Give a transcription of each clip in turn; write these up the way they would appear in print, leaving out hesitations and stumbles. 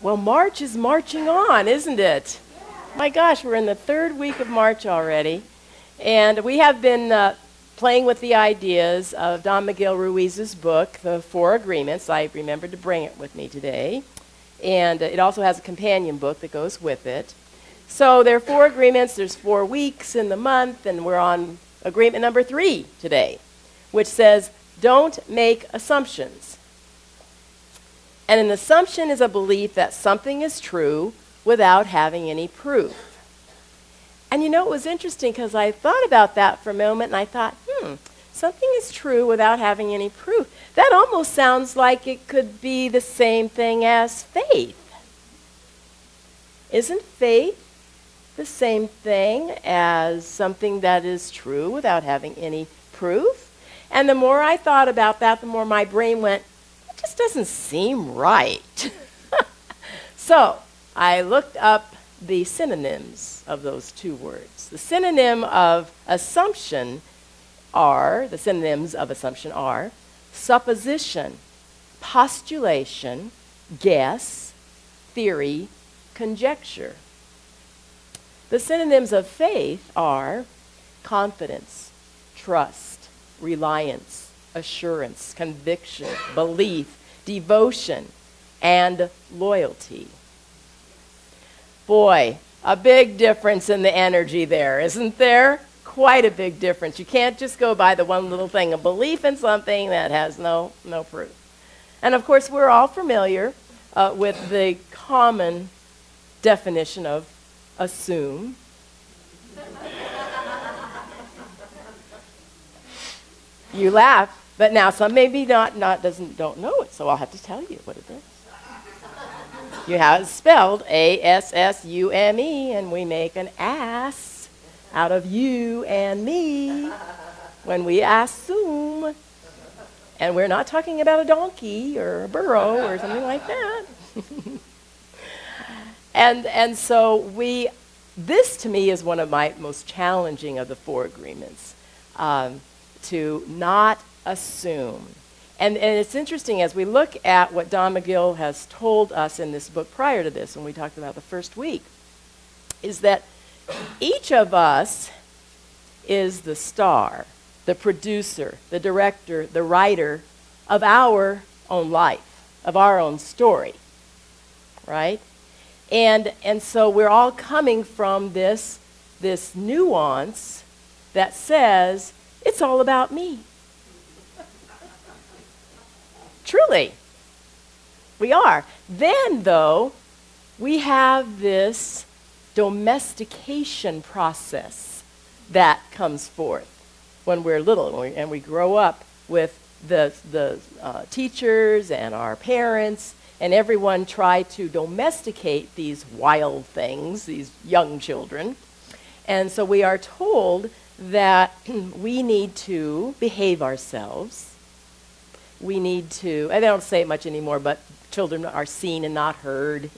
Well, March is marching on, isn't it? My gosh, we're in the third week of March already. And we have been playing with the ideas of Don Miguel Ruiz's book, The Four Agreements. I remembered to bring it with me today. And it also has a companion book that goes with it. So there are four agreements. There's 4 weeks in the month, and we're on agreement number 3 today, which says, don't make assumptions. And an assumption is a belief that something is true without having any proof. And you know, it was interesting because I thought about that for a moment and I thought, something is true without having any proof. That almost sounds like it could be the same thing as faith. Isn't faith the same thing as something that is true without having any proof? And the more I thought about that, the more my brain went, it just doesn't seem right. So I looked up the synonyms of those two words. The synonym of assumption are, supposition, postulation, guess, theory, conjecture. The synonyms of faith are confidence, trust, reliance, assurance, conviction, belief, devotion, and loyalty. Boy, a big difference in the energy there, isn't there? Quite a big difference. You can't just go by the one little thing, a belief in something that has no proof. And of course, we're all familiar with the common definition of assume. You laugh, but now some maybe don't know it, so I'll have to tell you what it is. You have it spelled A-S-S-U-M-E, and we make an ass out of you and me when we assume. And we're not talking about a donkey or a burro or something like that. And so this to me is one of my most challenging of the 4 agreements, to not assume. And it's interesting as we look at what Don Miguel has told us in this book prior to this, when we talked about the first week, is that each of us is the star, the producer, the director, the writer of our own life, of our own story, right? And so we're all coming from this nuance that says, it's all about me. Truly, we are. Then, though, we have this domestication process that comes forth when we're little and we grow up with the teachers and our parents, and everyone try to domesticate these wild things, these young children. And so we are told that we need to behave ourselves. We need to, and they don't say it much anymore, but children are seen and not heard,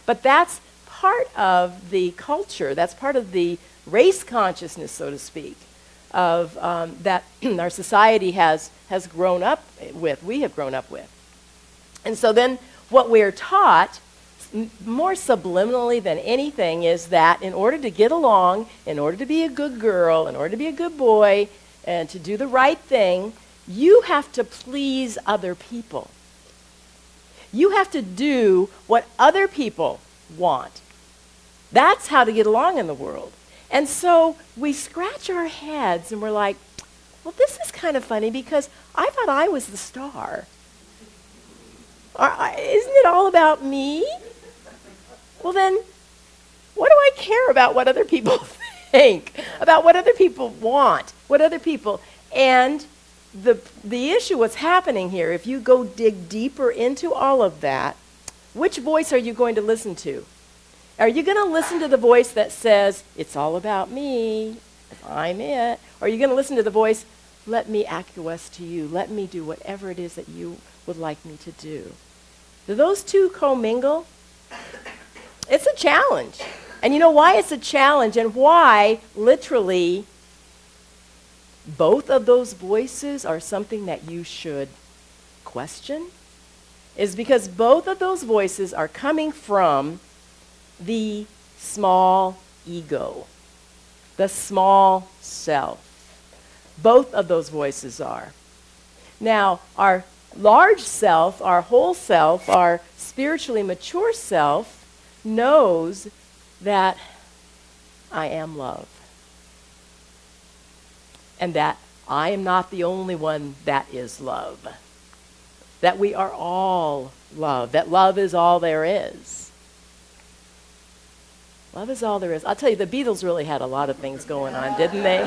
but that's part of the culture, that's part of the race consciousness, so to speak, of that our society has grown up with, we have grown up with. And so then what we're taught, more subliminally than anything, is that in order to get along, in order to be a good girl, in order to be a good boy, and to do the right thing, you have to please other people. You have to do what other people want. That's how to get along in the world. And so we scratch our heads and we're like, well, this is kind of funny because I thought I was the star. Isn't it all about me? Well, then, what do I care about what other people think, about what other people want, what other people, and the issue, what's happening here, if you go dig deeper into all of that, which voice are you going to listen to? Are you going to listen to the voice that says, it's all about me, I'm it? Or are you going to listen to the voice, let me acquiesce to you, let me do whatever it is that you would like me to do? Do those two commingle? It's a challenge. And you know why it's a challenge and why, literally, both of those voices are something that you should question is because both of those voices are coming from the small ego, the small self. Both of those voices are. Now, our large self, our whole self, our spiritually mature self knows that I am love. And that I am not the only one that is love. That we are all love. That love is all there is. Love is all there is. I'll tell you, the Beatles really had a lot of things going on, didn't they?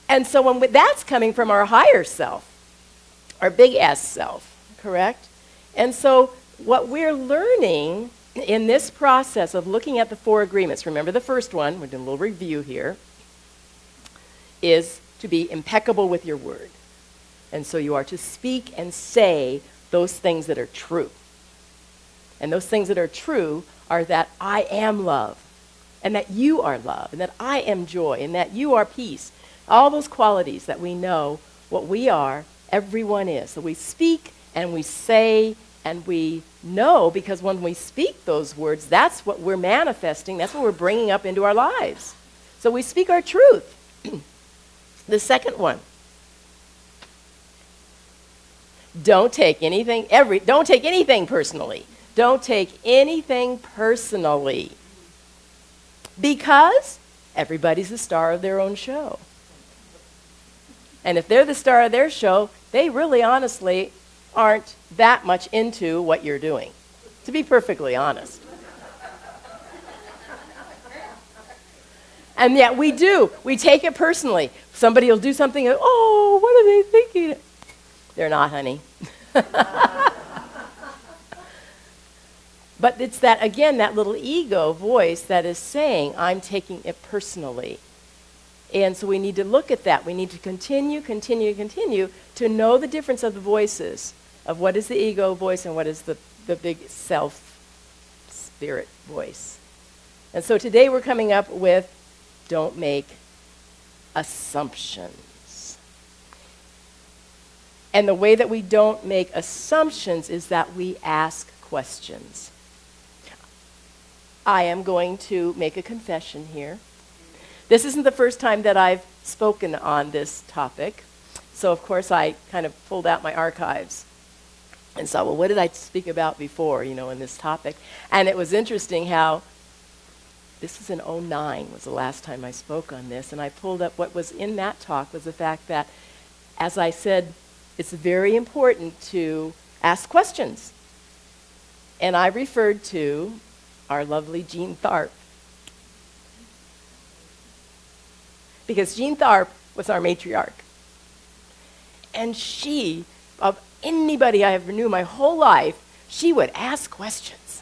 And so when that's coming from our higher self, our big S self, correct? And so what we're learning in this process of looking at the 4 agreements, remember the first one, we're doing a little review here, is to be impeccable with your word. And so you are to speak and say those things that are true. And those things that are true are that I am love, and that you are love, and that I am joy, and that you are peace. All those qualities that we know what we are, everyone is. So we speak and we say and we know, because when we speak those words, that's what we're manifesting, that's what we're bringing up into our lives. So we speak our truth. The second one, don't take anything personally. Don't take anything personally. Because everybody's the star of their own show. And if they're the star of their show, they really honestly aren't that much into what you're doing, to be perfectly honest. And yet we do. We take it personally. Somebody will do something, and, oh, what are they thinking? They're not, honey. But it's that, again, that little ego voice that is saying, I'm taking it personally. And so we need to look at that. We need to continue to know the difference of the voices, of what is the ego voice and what is the big self-spirit voice. And so today we're coming up with don't make assumptions. And the way that we don't make assumptions is that we ask questions. I am going to make a confession here. This isn't the first time that I've spoken on this topic. So, of course, I kind of pulled out my archives and saw, well, what did I speak about before, in this topic? And it was interesting how this was in 2009 was the last time I spoke on this. And I pulled up what was in that talk was the fact that, as I said, it's very important to ask questions. And I referred to our lovely Jean Tharp. Because Jean Tharp was our matriarch. And she, of anybody I ever knew my whole life, she would ask questions.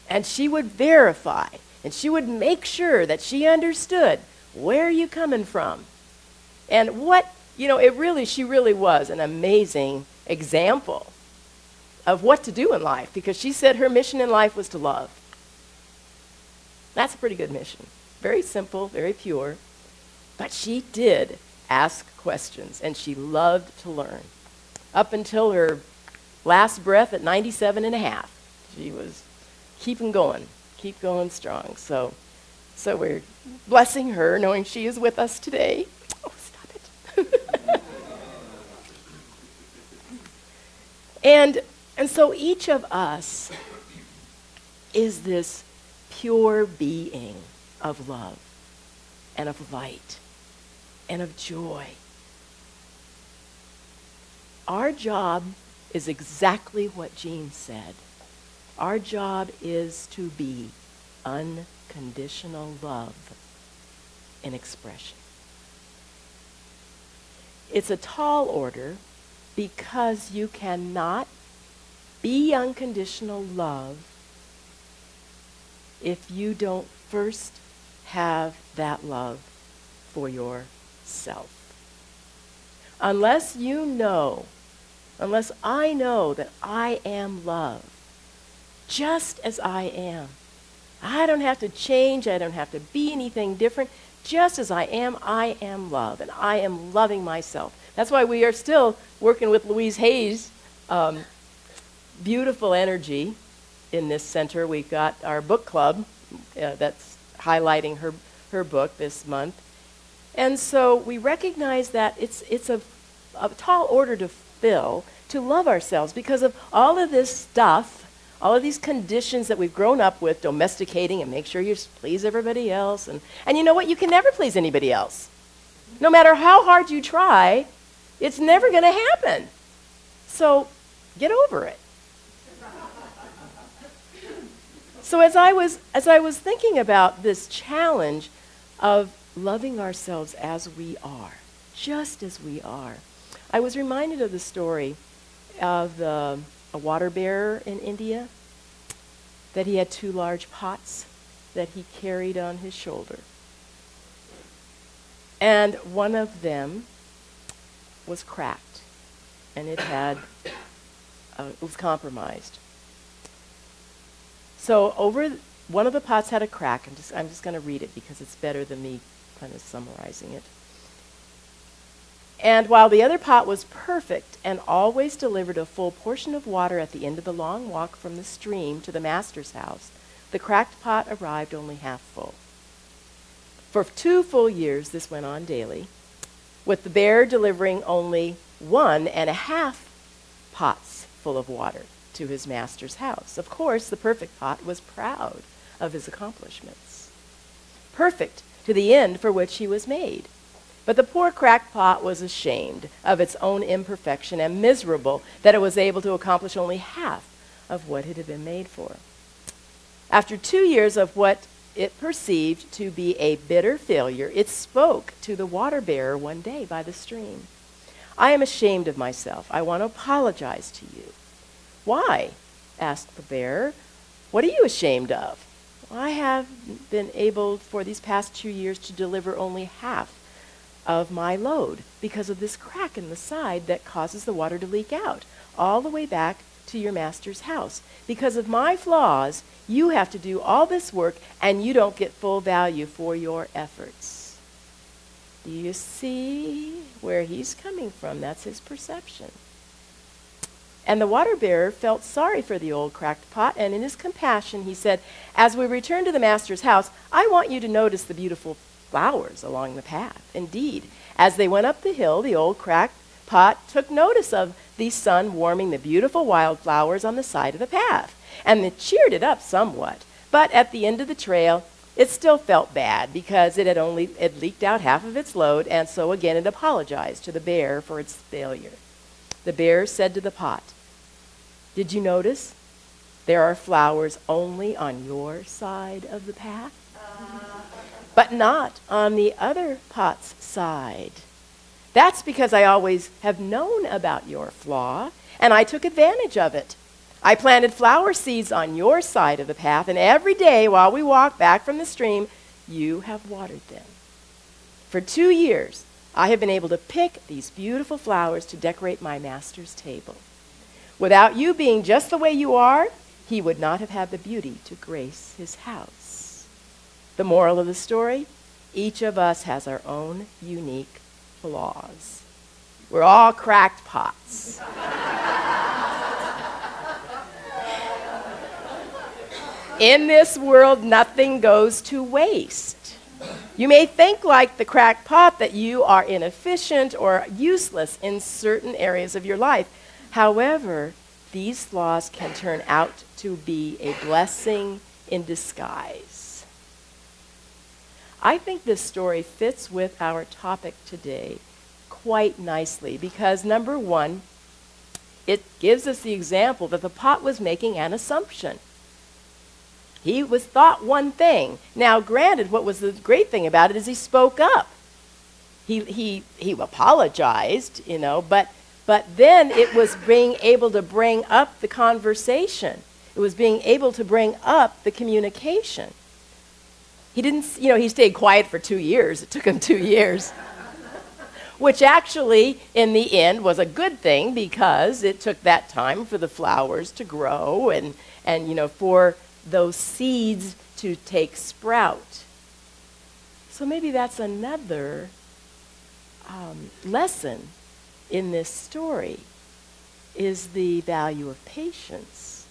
And she would verify. And she would make sure that she understood, where are you coming from? And what, she really was an amazing example of what to do in life. Because she said her mission in life was to love. That's a pretty good mission. Very simple, very pure. But she did ask questions, and she loved to learn. Up until her last breath at 97 and a half, she was keep going strong. So we're blessing her, knowing she is with us today. Oh, stop it. And so each of us is this pure being of love and of light and of joy. Our job is exactly what Jean said. Our job is to be unconditional love in expression. It's a tall order because you cannot be unconditional love if you don't first have that love for yourself. Unless I know that I am love, just as I am. I don't have to change, I don't have to be anything different, Just as I am love, and I am loving myself. That's why we are still working with Louise Hay's beautiful energy in this center. We've got our book club that's highlighting her book this month. And so we recognize that it's a tall order to fill to love ourselves because of all of this stuff, all of these conditions that we've grown up with, domesticating and make sure you please everybody else. And you know what? You can never please anybody else. No matter how hard you try, it's never going to happen. So get over it. So as I was thinking about this challenge of loving ourselves as we are, just as we are, I was reminded of the story of a water bearer in India, that he had 2 large pots that he carried on his shoulder. And one of them was cracked, and it was compromised. So one of the pots had a crack. I'm just going to read it because it's better than me kind of summarizing it. And while the other pot was perfect and always delivered a full portion of water at the end of the long walk from the stream to the master's house, the cracked pot arrived only half full. For 2 full years, this went on daily, with the bear delivering only 1.5 pots full of water to his master's house. Of course, the perfect pot was proud of his accomplishments. Perfect to the end for which he was made. But the poor cracked pot was ashamed of its own imperfection and miserable that it was able to accomplish only half of what it had been made for. After 2 years of what it perceived to be a bitter failure, it spoke to the water bearer one day by the stream. "I am ashamed of myself. I want to apologize to you." "Why?" asked the bearer. "What are you ashamed of?" "I have been able for these past 2 years to deliver only half of my load because of this crack in the side that causes the water to leak out all the way back to your master's house. Because of my flaws, you have to do all this work and you don't get full value for your efforts." Do you see where he's coming from? That's his perception. And the water bearer felt sorry for the old cracked pot, and in his compassion he said, "As we return to the master's house, I want you to notice the beautiful flowers along the path." Indeed, as they went up the hill, the old cracked pot took notice of the sun warming the beautiful wildflowers on the side of the path, and it cheered it up somewhat. But at the end of the trail, it still felt bad because it leaked out half of its load, and so again it apologized to the bear for its failure. The bear said to the pot, "Did you notice? There are flowers only on your side of the path, but not on the other pot's side. That's because I always have known about your flaw, and I took advantage of it. I planted flower seeds on your side of the path, and every day while we walk back from the stream, you have watered them. For 2 years, I have been able to pick these beautiful flowers to decorate my master's table. Without you being just the way you are, he would not have had the beauty to grace his house." The moral of the story, each of us has our own unique flaws. We're all cracked pots. In this world, nothing goes to waste. You may think like the cracked pot that you are inefficient or useless in certain areas of your life. However, these flaws can turn out to be a blessing in disguise. I think this story fits with our topic today quite nicely because, number one, it gives us the example that the pot was making an assumption. He was thought one thing. Now, granted, what was the great thing about it is he spoke up. He apologized, but then it was being able to bring up the conversation. It was being able to bring up the communication. He didn't, he stayed quiet for 2 years. It took him 2 years, which actually, in the end, was a good thing because it took that time for the flowers to grow and for those seeds to take sprout. So So maybe that's another lesson in this story, is the value of patience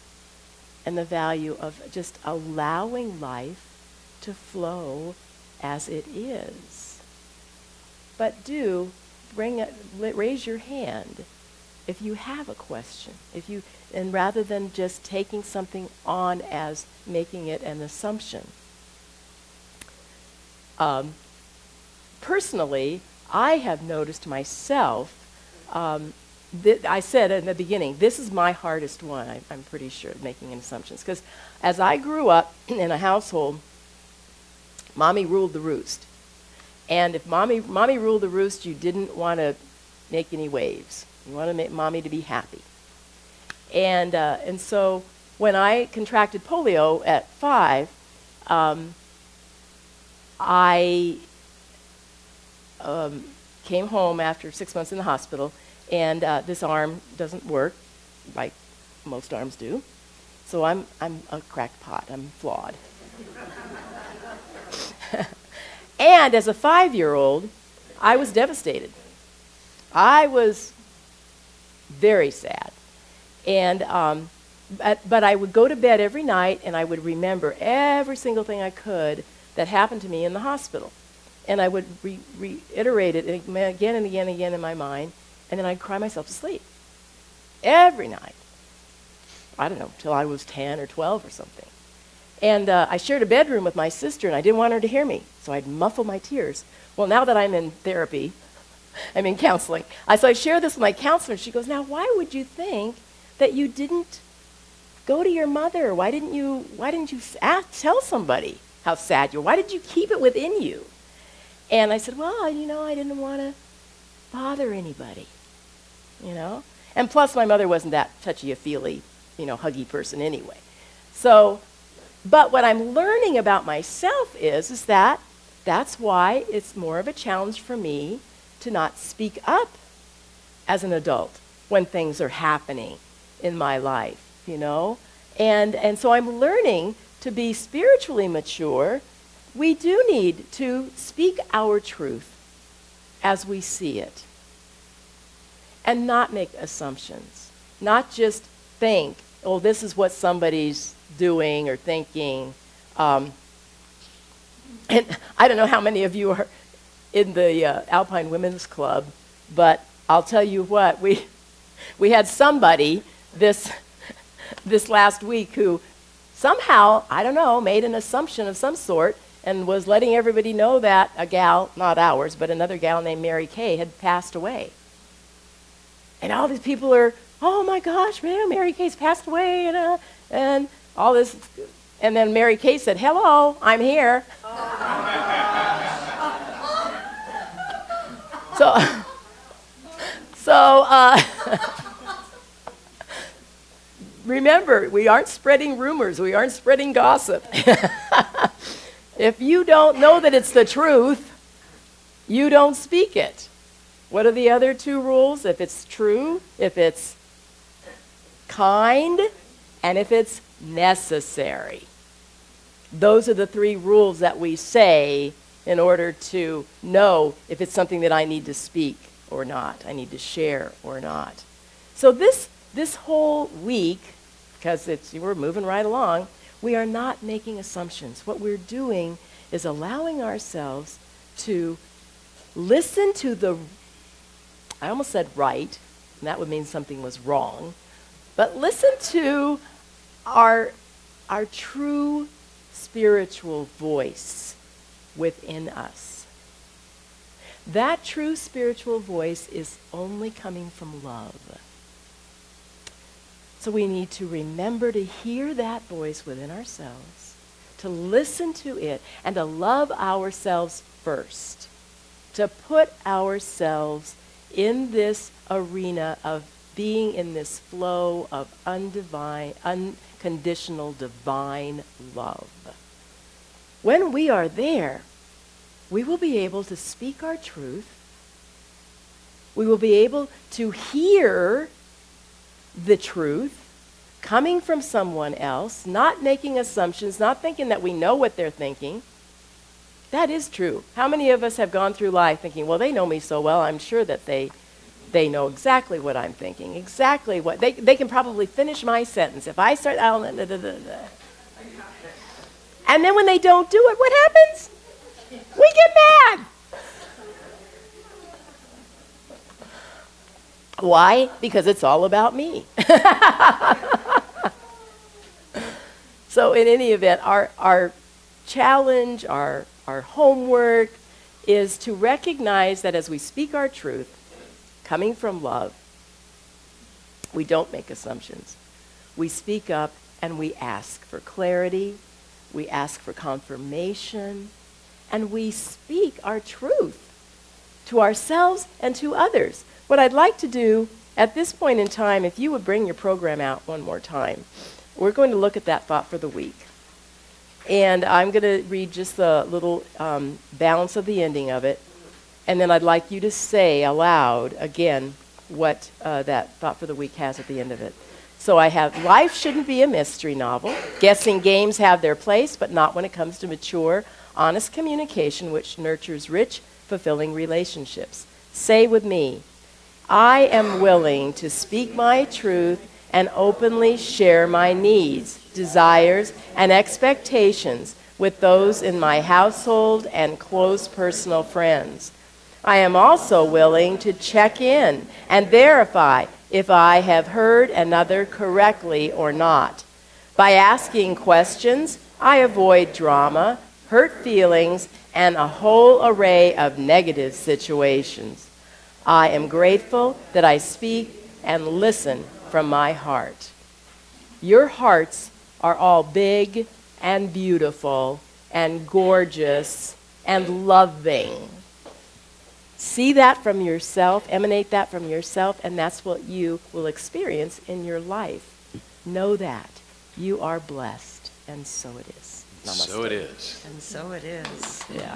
and the value of just allowing life to flow as it is. But do raise your hand if you have a question, and rather than just taking something on as making it an assumption. Personally, I have noticed myself, I said in the beginning, this is my hardest one, I'm pretty sure, making assumptions. Because as I grew up in a household, Mommy ruled the roost. And if mommy ruled the roost, you didn't want to make any waves. You wanted to make Mommy to be happy. And so when I contracted polio at 5, I came home after 6 months in the hospital, and this arm doesn't work like most arms do. So I'm a crackpot. I'm flawed. And as a 5-year-old, I was devastated. I was very sad. And but I would go to bed every night, and I would remember every single thing I could that happened to me in the hospital. And I would reiterate it again and again and again in my mind, and then I'd cry myself to sleep. Every night. I don't know, till I was 10 or 12 or something. And I shared a bedroom with my sister, and I didn't want her to hear me, so I'd muffle my tears. Well, now that I'm in therapy, I'm in counseling, so I share this with my counselor, and she goes, now why would you think that you didn't go to your mother? Why didn't you tell somebody how sad you were? Why did you keep it within you? And I said, well, I didn't want to bother anybody, And plus, my mother wasn't that touchy-feely, huggy person anyway. So, but what I'm learning about myself is that that's why it's more of a challenge for me to not speak up as an adult when things are happening in my life, And so I'm learning to be spiritually mature. We do need to speak our truth as we see it and not make assumptions, not just think, oh, this is what somebody's doing or thinking. And I don't know how many of you are in the Alpine Women's Club, but I'll tell you what, we had somebody this last week who somehow, I don't know, made an assumption of some sort and was letting everybody know that a gal, not ours, but another gal named Mary Kay had passed away. And all these people are, oh my gosh, man, Mary Kay's passed away, and all this. And then Mary Kay said, hello, I'm here. So remember, we aren't spreading rumors. We aren't spreading gossip. If you don't know that it's the truth, you don't speak it. What are the other 2 rules? If it's true, if it's kind, and if it's necessary. Those are the 3 rules that we say in order to know if it's something that I need to speak or not, I need to share or not. So this whole week, because we're moving right along, we are not making assumptions. What we're doing is allowing ourselves to listen to I almost said right, and that would mean something was wrong, but listen to our true spiritual voice within us. That true spiritual voice is only coming from love. So we need to remember to hear that voice within ourselves, to listen to it, and to love ourselves first, to put ourselves in this arena of being in this flow of unconditional divine love. When we are there, we will be able to speak our truth. We will be able to hear the truth coming from someone else, not making assumptions, not thinking that we know what they're thinking, That is true. How many of us have gone through life thinking, well, they know me so well, I'm sure that they know exactly what I'm thinking, exactly what, they can probably finish my sentence. If I start, I'll, da, da, da, da. And then when they don't do it, what happens? We get mad. Why? Because it's all about me. So in any event, our challenge, our homework is to recognize that as we speak our truth, coming from love, we don't make assumptions. We speak up and we ask for clarity, we ask for confirmation, and we speak our truth to ourselves and to others. What I'd like to do at this point in time, if you would bring your program out one more time, we're going to look at that thought for the week. And I'm going to read just the little balance of the ending of it. And then I'd like you to say aloud again what that thought for the week has at the end of it. So I have, life shouldn't be a mystery novel. Guessing games have their place, but not when it comes to mature, honest communication which nurtures rich, fulfilling relationships. Say with me, I am willing to speak my truth and openly share my needs, desires, and expectations with those in my household and close personal friends. I am also willing to check in and verify if I have heard another correctly or not. By asking questions, I avoid drama, hurt feelings, and a whole array of negative situations. I am grateful that I speak and listen from my heart. Your hearts are all big and beautiful and gorgeous and loving. See that from yourself, emanate that from yourself, and that's what you will experience in your life. Know that. You are blessed, and so it is. Namaste. So it is. And so it is. Yeah.